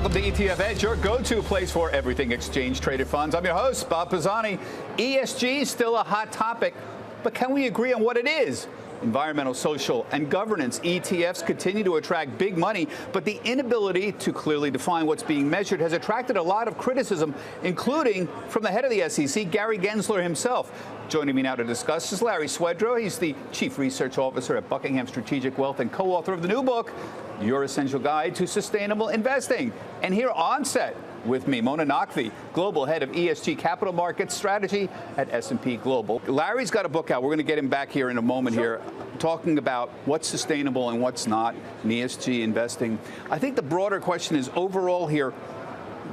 Welcome to ETF Edge, your go-to place for everything exchange-traded funds. I'm your host, Bob Pisani. ESG is still a hot topic, but can we agree on what it is? Environmental, social, and governance ETFs continue to attract big money, but the inability to clearly define what's being measured has attracted a lot of criticism, including from the head of the SEC, Gary Gensler himself. Joining me now to discuss is Larry Swedroe. He's the Chief Research Officer at Buckingham Strategic Wealth and co-author of the new book, Your Essential Guide to Sustainable Investing. And here on set with me, Mona Naqvi, Global Head of ESG Capital Markets Strategy at S&P Global. Larry's got a book out. We're going to get him back here in a moment here, talking about what's sustainable and what's not in ESG investing. I think the broader question is overall here,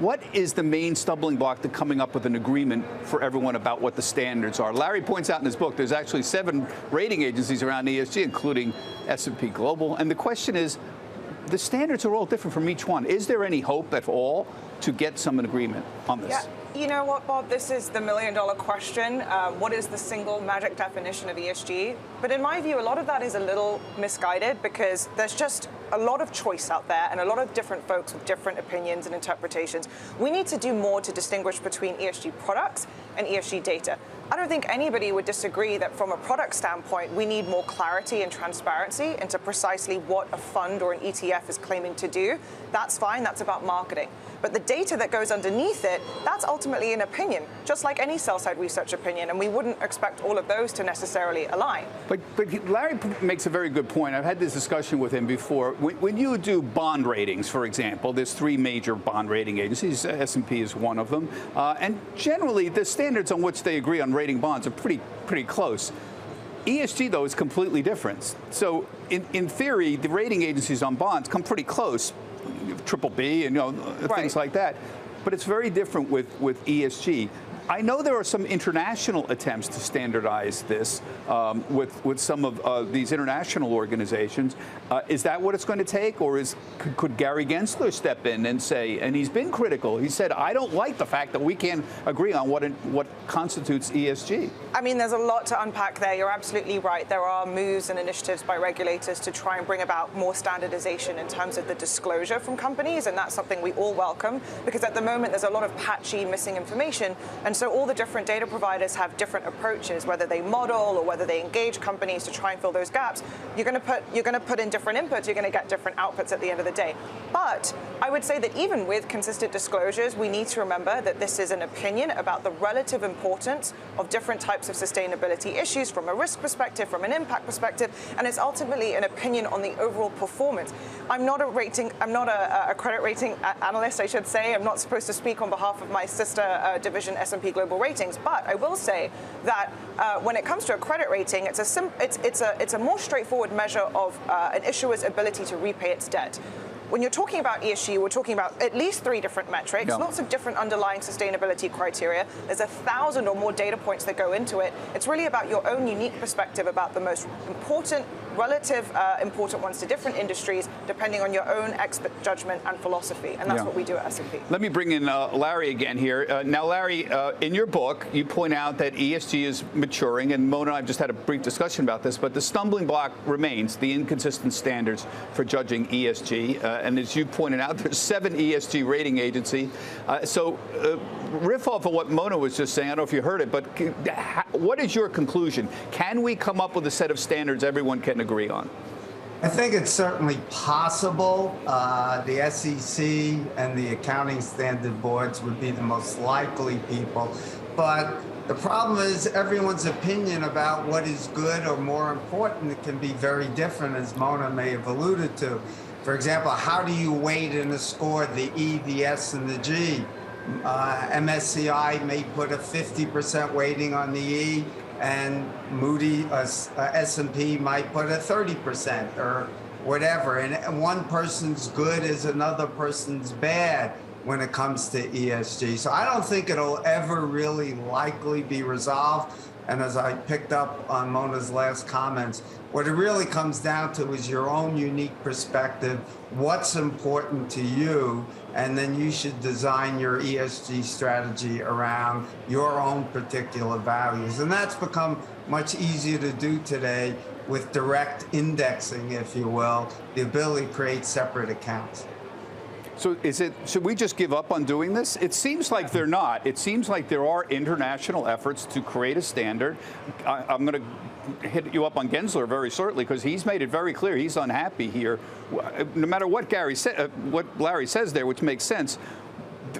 what is the main stumbling block to coming up with an agreement for everyone about what the standards are? Larry points out in his book there's actually 7 rating agencies around ESG, including S&P Global. And the question is, the standards are all different from each one. Is there any hope at all to get some agreement on this? Yeah. You know what, Bob? This is the million-dollar question. What is the single magic definition of ESG? But in my view, a lot of that is a little misguided because there's just a lot of choice out there and a lot of different folks with different opinions and interpretations. We need to do more to distinguish between ESG products and ESG data. I don't think anybody would disagree that from a product standpoint, we need more clarity and transparency into precisely what a fund or an ETF is claiming to do. That's fine, that's about marketing. But the data that goes underneath it, that's ultimately an opinion, just like any sell-side research opinion, and we wouldn't expect all of those to necessarily align. But Larry makes a very good point. I've had this discussion with him before. When you do bond ratings, for example, there's 3 major bond rating agencies. S&P is one of them. And generally, the standards on which they agree on rating bonds are pretty close. ESG, though, is completely different. So in theory, the rating agencies on bonds come pretty close, triple B and things like that. But it's very different with ESG. I know there are some international attempts to standardize this with some of these international organizations. Is that what it's going to take, or could Gary Gensler step in and say, and he's been critical, he said, I don't like the fact that we can't agree on what constitutes ESG? I mean, there's a lot to unpack there. You're absolutely right. There are moves and initiatives by regulators to try and bring about more standardization in terms of the disclosure from companies, and that's something we all welcome, because at the moment there's a lot of patchy missing information, and so all the different data providers have different approaches, whether they model or whether they engage companies to try and fill those gaps. You're going to put in different inputs, you're going to get different outputs at the end of the day. But I would say that even with consistent disclosures, we need to remember that this is an opinion about the relative importance of different types of sustainability issues from a risk perspective, from an impact perspective, and it's ultimately an opinion on the overall performance. I'm not a credit rating analyst, I should say. I'm not supposed to speak on behalf of my sister division, S&P Global Ratings, but I will say that when it comes to a credit rating, it's a more straightforward measure of an issuer's ability to repay its debt. When you're talking about ESG, we're talking about at least 3 different metrics, lots of different underlying sustainability criteria. There's 1,000 or more data points that go into it. It's really about your own unique perspective about the most important, relative important ones to different industries, depending on your own expert judgment and philosophy. And that's what we do at S&P. Let me bring in Larry again here. Now, Larry, in your book, you point out that ESG is maturing, and Mona and I have just had a brief discussion about this, but the stumbling block remains the inconsistent standards for judging ESG. And as you pointed out, there's 7 ESG rating agencies. So riff off of what Mona was just saying. I don't know if you heard it, but what is your conclusion? Can we come up with a set of standards everyone can agree on? I think it's certainly possible. The SEC and the accounting standard boards would be the most likely people. But the problem is everyone's opinion about what is good or more important can be very different, as Mona may have alluded to. For example, how do you weight in a score the E, the S, and the G? MSCI may put a 50% weighting on the E, and S&P might put a 30% or whatever. And one person's good is another person's bad when it comes to ESG. So I don't think it'll ever really likely be resolved. And as I picked up on Mona's last comments, what it really comes down to is your own unique perspective, what's important to you, and then you should design your ESG strategy around your own particular values. And that's become much easier to do today with direct indexing, if you will, the ability to create separate accounts. So should we just give up on doing this? It seems like they're not. It seems like there are international efforts to create a standard. I'm going to hit you up on Gensler very shortly because he's made it very clear he's unhappy here. No matter what what Larry says there, which makes sense,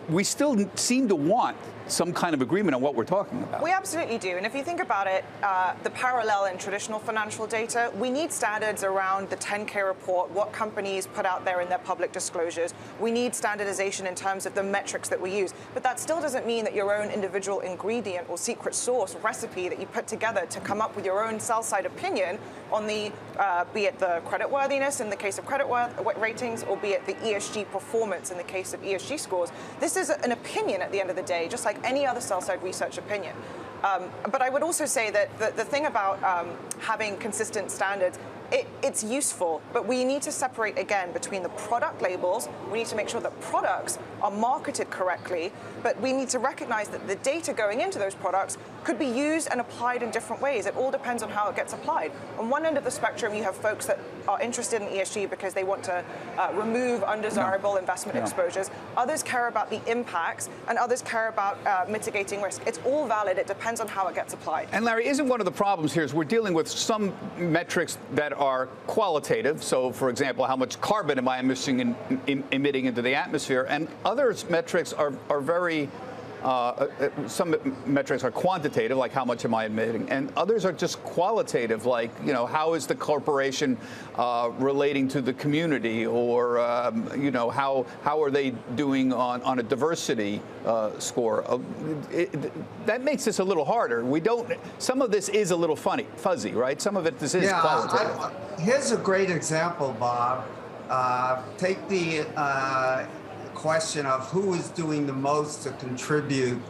we still seem to want some kind of agreement on what we're talking about. We absolutely do. And if you think about it, the parallel in traditional financial data, we need standards around the 10K report, what companies put out there in their public disclosures. We need standardization in terms of the metrics that we use. But that still doesn't mean that your own individual ingredient or secret sauce recipe that you put together to come up with your own sell-side opinion on the, be it the creditworthiness in the case of credit ratings, or be it the ESG performance in the case of ESG scores. This is an opinion at the end of the day, just like any other sell-side research opinion. But I would also say that the thing about having consistent standards, it's useful, but we need to separate again between the product labels. We need to make sure that products are marketed correctly, but we need to recognize that the data going into those products could be used and applied in different ways. It all depends on how it gets applied. On one end of the spectrum, you have folks that are interested in ESG because they want to remove undesirable investment exposures. Others care about the impacts, and others care about mitigating risk. It's all valid. It depends on how it gets applied. And Larry, isn't one of the problems here is we're dealing with some metrics that are qualitative. So, for example, how much carbon am I emitting into the atmosphere? And other metrics are very, some metrics are quantitative, like how much am I emitting? And others are just qualitative, like, you know, how is the corporation relating to the community? Or, you know, how are they doing on a diversity score? That makes this a little harder. Some of this is a little fuzzy, right? Some of it, this is qualitative. Here's a great example, Bob. Take the question of who is doing the most to contribute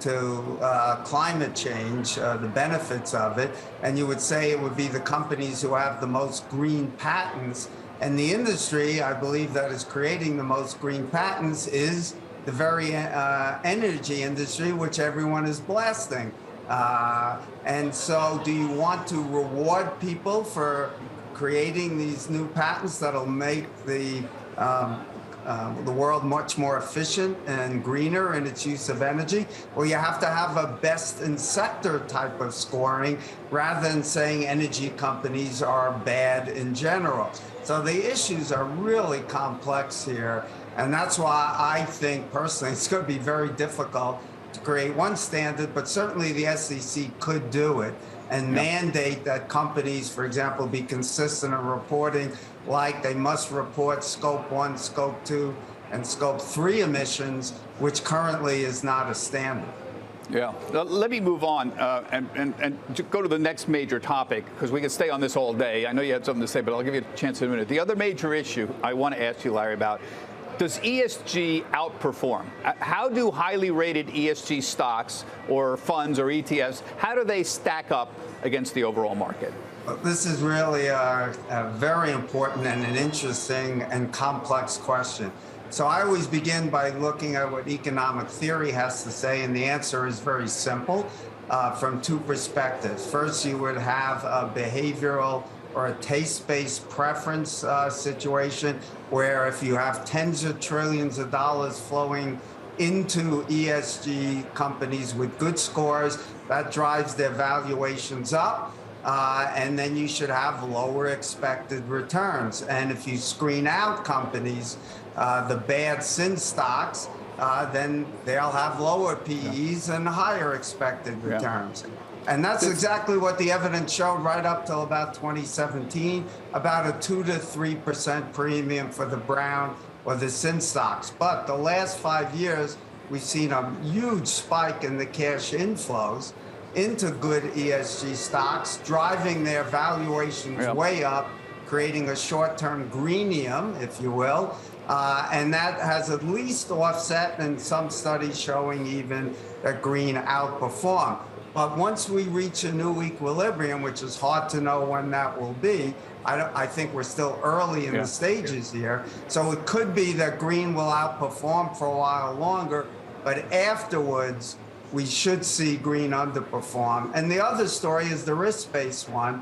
to climate change, the benefits of it, and you would say it would be the companies who have the most green patents. And the industry, I believe, that is creating the most green patents is the very energy industry, which everyone is blasting. And so do you want to reward people for creating these new patents that'll make the world much more efficient and greener in its use of energy? Well, you have to have a best in sector type of scoring rather than saying energy companies are bad in general. So the issues are really complex here. And that's why I think personally it's going to be very difficult to create one standard, but certainly the SEC could do it and mandate that companies, for example, be consistent in reporting, like they must report Scope 1, Scope 2, and Scope 3 emissions, which currently is not a standard. Yeah. Let me move on and go to the next major topic, because we can stay on this all day. I know you had something to say, but I'll give you a chance in a minute. The other major issue I want to ask you, Larry, about, does ESG outperform? How do highly rated ESG stocks or funds or ETFs, how do they stack up against the overall market? This is really a very important and an interesting and complex question. So I always begin by looking at what economic theory has to say, and the answer is very simple from two perspectives. First, you would have a behavioral or a taste-based preference situation, where if you have tens of trillions of dollars flowing into ESG companies with good scores, that drives their valuations up. And then you should have lower expected returns. And if you screen out companies, the bad sin stocks, then they'll have lower PEs and higher expected returns. And that's exactly what the evidence showed right up till about 2017, about a 2 to 3% premium for the brown or the sin stocks. But the last 5 years, we've seen a huge spike in the cash inflows into good ESG stocks, driving their valuations way up, creating a short-term greenium, if you will. And that has at least offset, and some studies showing even that green outperform. But once we reach a new equilibrium, which is hard to know when that will be, I think we're still early in the stages here. So it could be that green will outperform for a while longer, but afterwards, we should see green underperform. And the other story is the risk-based one.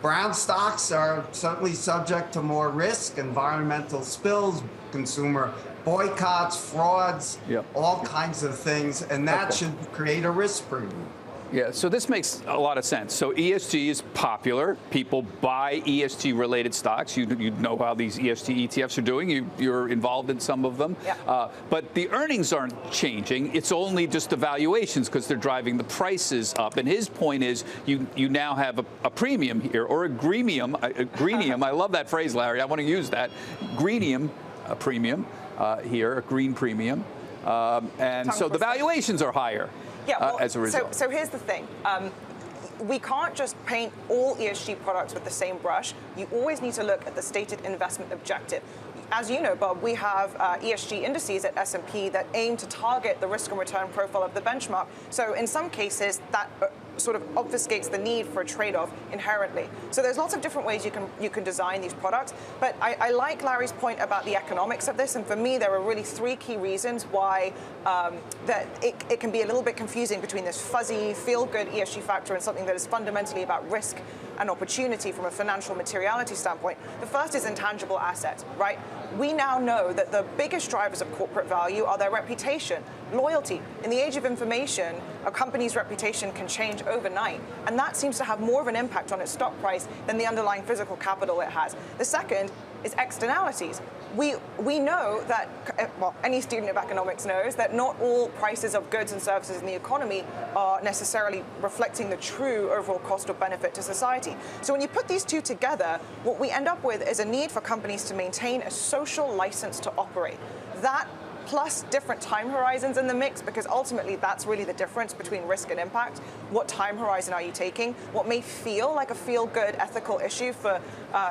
brown stocks are certainly subject to more risk, environmental spills, consumer boycotts, frauds, all kinds of things, and that should create a risk premium. Yeah, so this makes a lot of sense. So ESG is popular. People buy ESG-related stocks. You know how these ESG ETFs are doing. You're involved in some of them. Yeah. But the earnings aren't changing. It's only just the valuations because they're driving the prices up. And his point is you now have a premium here, or a greenium. Greenium. I love that phrase, Larry. I want to use that. Greenium, a premium here, a green premium. And so the valuations are higher. Yeah, well, as a result. So here's the thing. We can't just paint all ESG products with the same brush. You always need to look at the stated investment objective. As you know, Bob, we have ESG indices at S&P that aim to target the risk and return profile of the benchmark. So in some cases, that sort of obfuscates the need for a trade-off inherently. So there's lots of different ways you can design these products. But I like Larry's point about the economics of this. And for me, there are really three key reasons why that it can be a little bit confusing between this fuzzy, feel-good ESG factor and something that is fundamentally about risk and opportunity from a financial materiality standpoint. The first is intangible assets, right? We now know that the biggest drivers of corporate value are their reputation, loyalty. In the age of information, a company's reputation can change overnight, and that seems to have more of an impact on its stock price than the underlying physical capital it has. The second is externalities. We know that, well, any student of economics knows that not all prices of goods and services in the economy are necessarily reflecting the true overall cost or benefit to society. So when you put these two together, what we end up with is a need for companies to maintain a social license to operate. That plus different time horizons in the mix, because ultimately that's really the difference between risk and impact. What time horizon are you taking? What may feel like a feel-good ethical issue for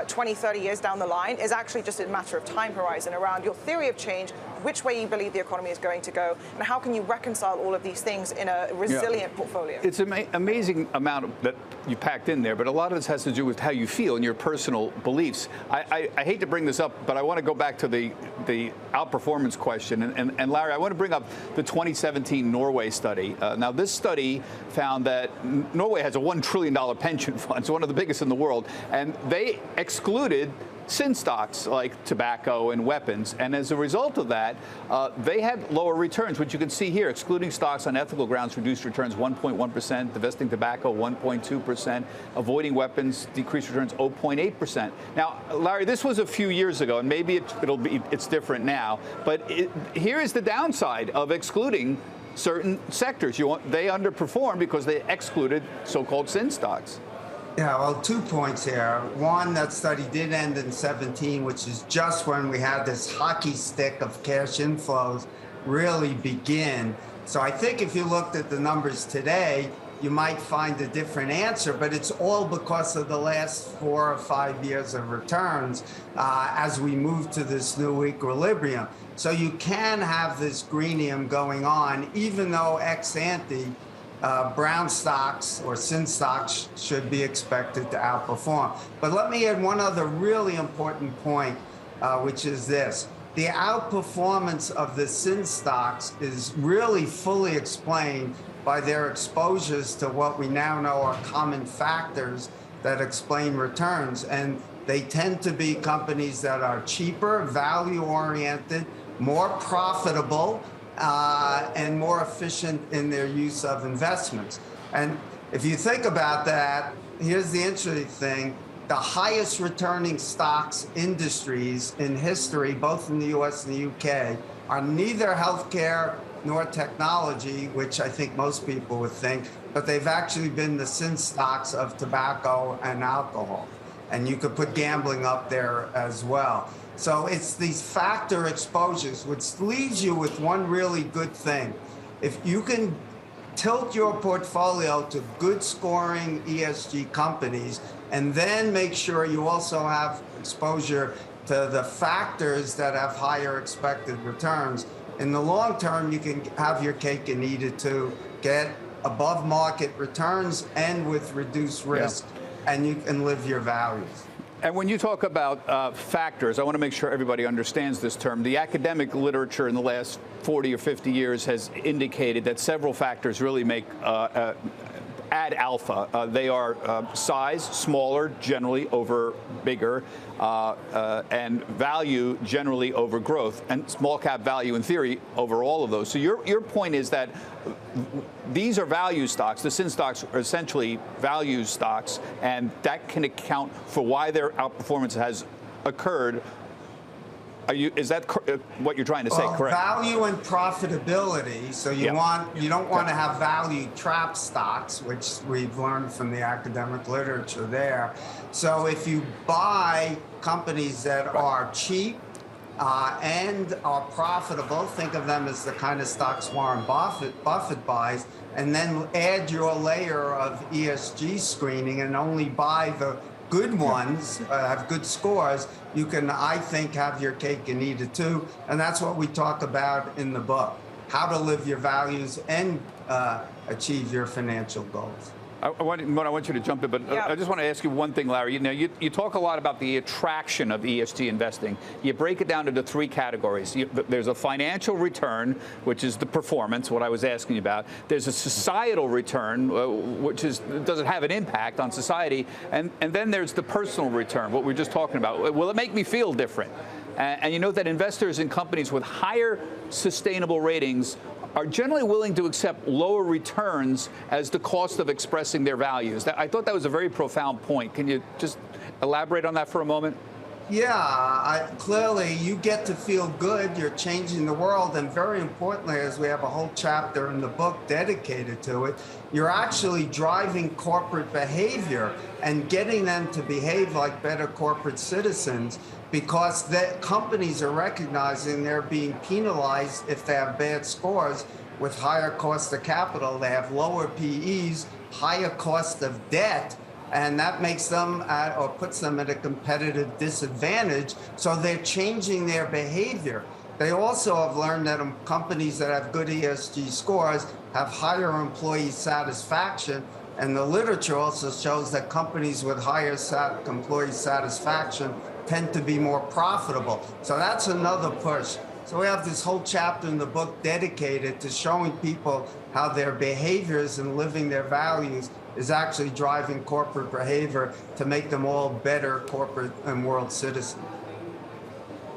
20, 30 years down the line is actually just a matter of time horizon around your theory of change, which way you believe the economy is going to go, and how can you reconcile all of these things in a resilient portfolio. It's an amazing amount that you packed in there, but a lot of this has to do with how you feel and your personal beliefs. I hate to bring this up, but I want to go back to the outperformance question. And Larry, I want to bring up the 2017 Norway study. Now, this study found that Norway has a $1 trillion pension fund. It's one of the biggest in the world. And they excluded sin stocks like tobacco and weapons. And as a result of that, they had lower returns, which you can see here. Excluding stocks on ethical grounds reduced returns 1.1%, divesting tobacco 1.2%, avoiding weapons decreased returns 0.8%. Now, Larry, this was a few years ago, and maybe it's different now. But here is the downside of excluding certain sectors. They underperformed because they excluded so-called sin stocks. Yeah, well, 2 points here. One, that study did end in 17, which is just when we had this hockey stick of cash inflows really begin. So I think if you looked at the numbers today, you might find a different answer, but it's all because of the last 4 or 5 years of returns as we move to this new equilibrium. So you can have this greenium going on, even though ex ante, brown stocks or sin stocks should be expected to outperform. But let me add one other really important point, which is this. The outperformance of the sin stocks is really fully explained by their exposures to what we now know are common factors that explain returns. And they tend to be companies that are cheaper, value-oriented, more profitable, and more efficient in their use of investments. And if you think about that, here's the interesting thing. The highest returning stocks industries in history, both in the US and the UK, are neither healthcare nor technology, which I think most people would think, but they've actually been the sin stocks of tobacco and alcohol. And you could put gambling up there as well. So it's these factor exposures, which leaves you with one really good thing. If you can tilt your portfolio to good scoring ESG companies, and then make sure you also have exposure to the factors that have higher expected returns, in the long term, you can have your cake and eat it too, get above market returns and with reduced risk, and you can live your values. And when you talk about factors, I want to make sure everybody understands this term. The academic literature in the last 40 or 50 years has indicated that several factors really make add alpha. They are size, smaller, generally over bigger, and value generally over growth, and small cap value in theory over all of those. So your point is that these are value stocks. The SIN stocks are essentially value stocks, and that can account for why their outperformance has occurred. Is that what you're trying to say? Correct. Value and profitability. So you don't want to have value trap stocks, which we've learned from the academic literature there. So if you buy companies that are cheap and are profitable, think of them as the kind of stocks Warren Buffett buys, and then add your layer of ESG screening and only buy the good ones, have good scores, you can, I think, have your cake and eat it too. And that's what we talk about in the book, how to live your values and achieve your financial goals. I want you to jump in, but I just want to ask you one thing, Larry. You talk a lot about the attraction of ESG investing. You break it down into three categories. There's a financial return, which is the performance, what I was asking you about. There's a societal return, which doesn't have an impact on society. And then there's the personal return, what we were just talking about. Will it make me feel different? And you know that investors in companies with higher sustainable ratings are generally willing to accept lower returns as the cost of expressing their values. I thought that was a very profound point. Can you just elaborate on that for a moment? Yeah, clearly you get to feel good, you're changing the world, and very importantly, as we have a whole chapter in the book dedicated to it, you're actually driving corporate behavior and getting them to behave like better corporate citizens, because the companies are recognizing they're being penalized if they have bad scores with higher cost of capital. They have lower PEs, higher cost of debt, and that makes them or puts them at a competitive disadvantage. So they're changing their behavior. They also have learned that companies that have good ESG scores have higher employee satisfaction. And the literature also shows that companies with higher employee satisfaction tend to be more profitable. So that's another push. So we have this whole chapter in the book dedicated to showing people how their behaviors and living their values is actually driving corporate behavior to make them all better corporate and world citizens.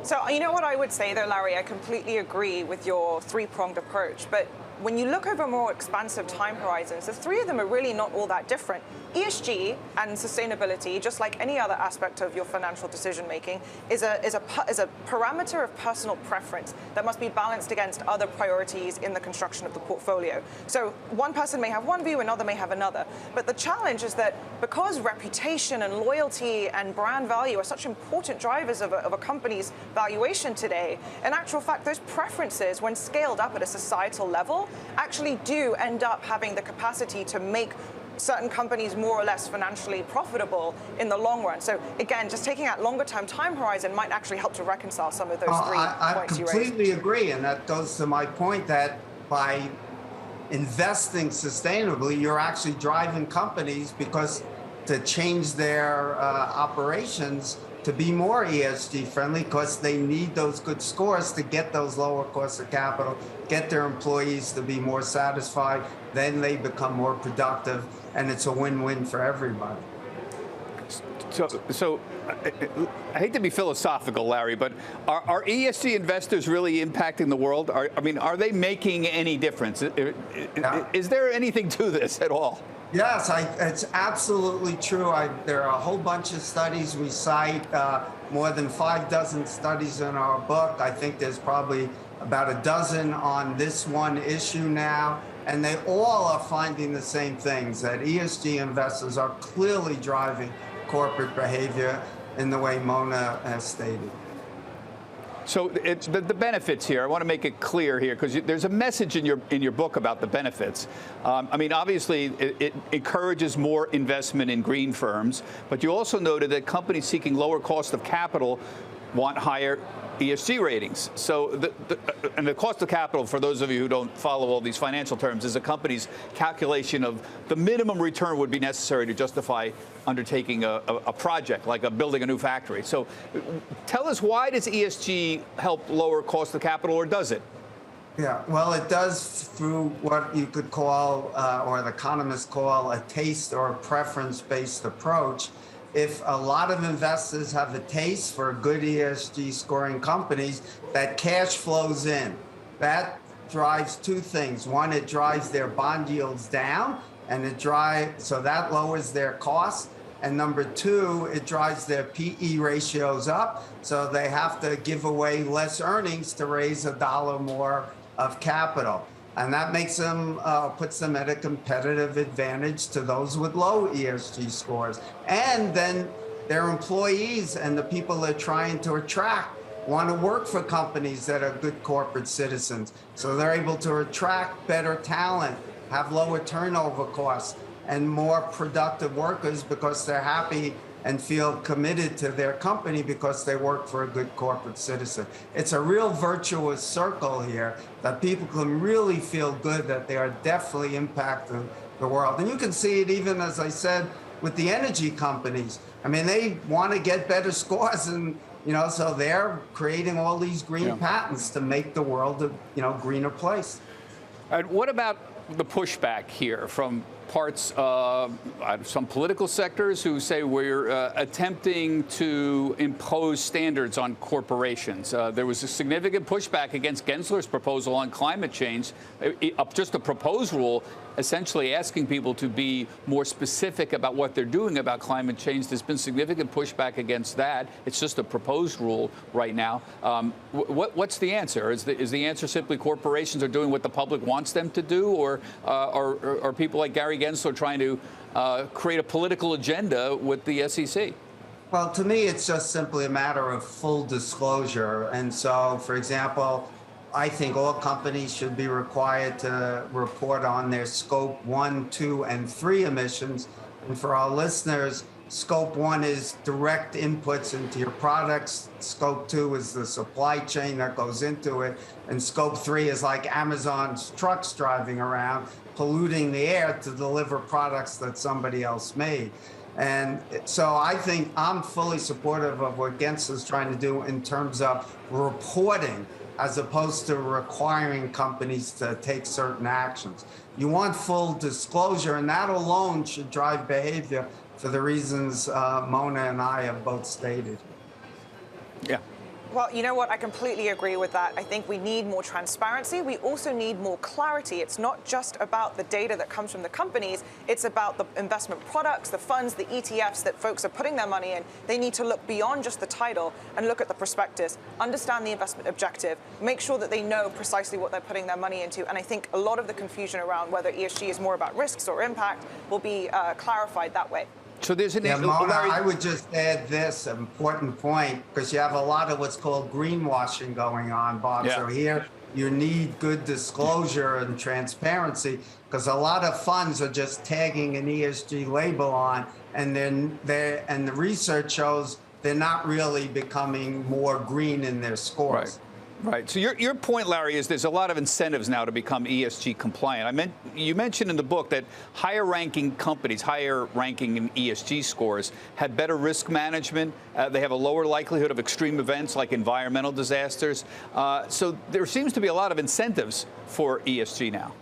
So you know what I would say though, Larry, I completely agree with your three-pronged approach, but when you look over more expansive time horizons, the three of them are really not all that different. ESG and sustainability, just like any other aspect of your financial decision making, is a parameter of personal preference that must be balanced against other priorities in the construction of the portfolio. So one person may have one view, another may have another. But the challenge is that because reputation and loyalty and brand value are such important drivers of a company's valuation today, in actual fact, those preferences, when scaled up at a societal level, actually do end up having the capacity to make certain companies more or less financially profitable in the long run. So again, just taking that longer term time horizon might actually help to reconcile some of those three points you raised. I completely agree, and that goes to my point that by investing sustainably, you're actually driving companies to change their operations to be more ESG friendly, because they need those good scores to get those lower costs of capital, get their employees to be more satisfied, then they become more productive, and it's a win-win for everybody. So I hate to be philosophical, Larry, but are ESG investors really impacting the world? Are they making any difference? Is there anything to this at all? Yes, it's absolutely true. There are a whole bunch of studies we cite, more than 6 studies in our book. I think there's probably about a dozen on this one issue now, and they all are finding the same things, that ESG investors are clearly driving corporate behavior in the way Mona has stated. So it's the benefits here. I want to make it clear here, because there's a message in your book about the benefits. Obviously, it encourages more investment in green firms, but you also noted that companies seeking lower cost of capital want higher ESG ratings. So the cost of capital, for those of you who don't follow all these financial terms, is a company's calculation of the minimum return would be necessary to justify undertaking a project, like building a new factory. So tell us, why does ESG help lower cost of capital, or does it? Yeah, well, it does through what you could call, or the economists call, a taste or preference-based approach. If a lot of investors have a taste for good ESG scoring companies, that cash flows in. That drives two things. One, it drives their bond yields down, and so that lowers their costs. And number two, it drives their PE ratios up, so they have to give away less earnings to raise a dollar more of capital. And that makes them, puts them at a competitive advantage to those with low ESG scores. And then their employees and the people they're trying to attract want to work for companies that are good corporate citizens. So they're able to attract better talent, have lower turnover costs, and more productive workers because they're happy and feel committed to their company because they work for a good corporate citizen. It's a real virtuous circle here that people can really feel good that they are definitely impacting the world. And you can see it even, as I said, with the energy companies. I mean, they want to get better scores, and so they're creating all these green patents to make the world a greener place. All right, what about the pushback here from parts of some political sectors who say we're attempting to impose standards on corporations? There was a significant pushback against Gensler's proposal on climate change, just a proposed rule essentially asking people to be more specific about what they're doing about climate change. There's been significant pushback against that. It's just a proposed rule right now. What's the answer? Is the answer simply corporations are doing what the public wants them to do, or are people like Gary Gensler trying to create a political agenda with the SEC? Well, to me, it's just simply a matter of full disclosure. And so, for example, I think all companies should be required to report on their scope 1, 2, and 3 emissions. And for our listeners, scope 1 is direct inputs into your products. Scope 2 is the supply chain that goes into it. And scope 3 is like Amazon's trucks driving around, polluting the air to deliver products that somebody else made. And so I think I'm fully supportive of what Gensler is trying to do in terms of reporting, as opposed to requiring companies to take certain actions. You want full disclosure, and that alone should drive behavior for the reasons Mona and I have both stated. Yeah. Well, you know what? I completely agree with that. I think we need more transparency. We also need more clarity. It's not just about the data that comes from the companies. It's about the investment products, the funds, the ETFs that folks are putting their money in. They need to look beyond just the title and look at the prospectus, understand the investment objective, make sure that they know precisely what they're putting their money into. And I think a lot of the confusion around whether ESG is more about risks or impact will be clarified that way. So there's an Mona, I would just add this important point, because you have a lot of what's called greenwashing going on, Bob. Yeah. So here you need good disclosure and transparency, because a lot of funds are just tagging an ESG label on, and then the research shows they're not really becoming more green in their scores. Right. Right. So your point, Larry, is there's a lot of incentives now to become ESG compliant. You mentioned in the book that higher ranking companies, higher ranking in ESG scores, have better risk management. They have a lower likelihood of extreme events like environmental disasters. So there seems to be a lot of incentives for ESG now.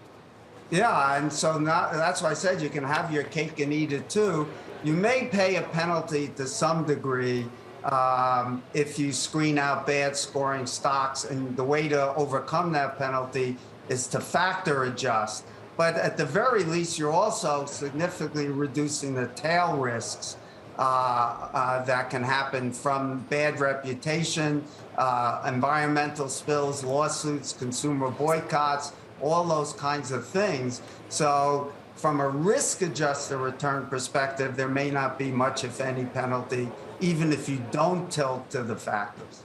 Yeah, and so now, that's why I said you can have your cake and eat it too. You may pay a penalty to some degree if you screen out bad scoring stocks, and the way to overcome that penalty is to factor adjust. But at the very least, you're also significantly reducing the tail risks that can happen from bad reputation, environmental spills, lawsuits, consumer boycotts, all those kinds of things. So from a risk-adjusted return perspective, there may not be much, if any, penalty, even if you don't tilt to the factors.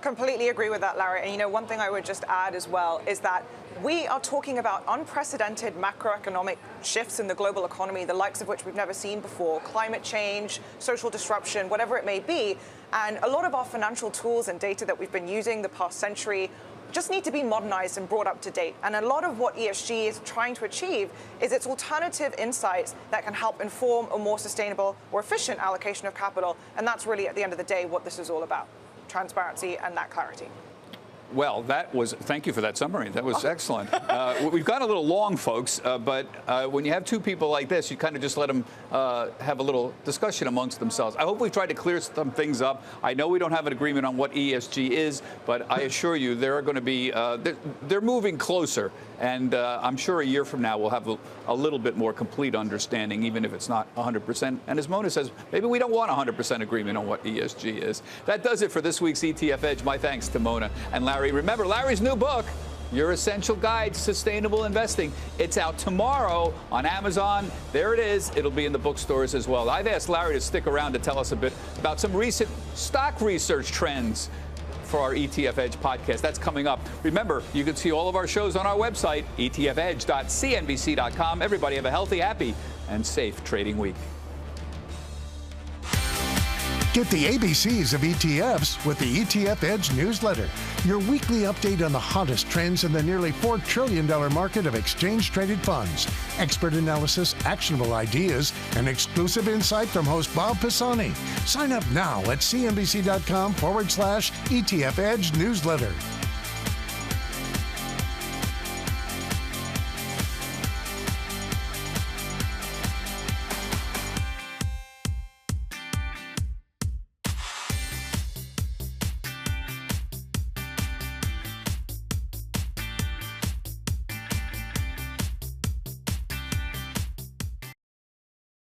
Completely agree with that, Larry. And one thing I would just add as well is that we are talking about unprecedented macroeconomic shifts in the global economy, the likes of which we've never seen before: climate change, social disruption, whatever it may be. And a lot of our financial tools and data that we've been using the past century just need to be modernized and brought up to date. And a lot of what ESG is trying to achieve is its alternative insights that can help inform a more sustainable or efficient allocation of capital. And that's really, at the end of the day, what this is all about: transparency and that clarity. Well, thank you for that summary. That was excellent. We've gone a little long, folks, but when you have two people like this, you kind of just let them have a little discussion amongst themselves. I hope we've tried to clear some things up. I know we don't have an agreement on what ESG is, but I assure you there are going to be, they're moving closer. And I'm sure a year from now we'll have a little bit more complete understanding, even if it's not 100%. And as Mona says, maybe we don't want 100% agreement on what ESG is. That does it for this week's ETF Edge. My thanks to Mona and Larry. Remember, Larry's new book, Your Essential Guide to Sustainable Investing. It's out tomorrow on Amazon. There it is. It'll be in the bookstores as well. I've asked Larry to stick around to tell us a bit about some recent stock research trends for our ETF Edge podcast. That's coming up. Remember, you can see all of our shows on our website, etfedge.cnbc.com. Everybody have a healthy, happy, and safe trading week. Get the ABCs of ETFs with the ETF Edge newsletter, your weekly update on the hottest trends in the nearly $4 trillion market of exchange-traded funds, expert analysis, actionable ideas, and exclusive insight from host Bob Pisani. Sign up now at cnbc.com/ETF Edge newsletter.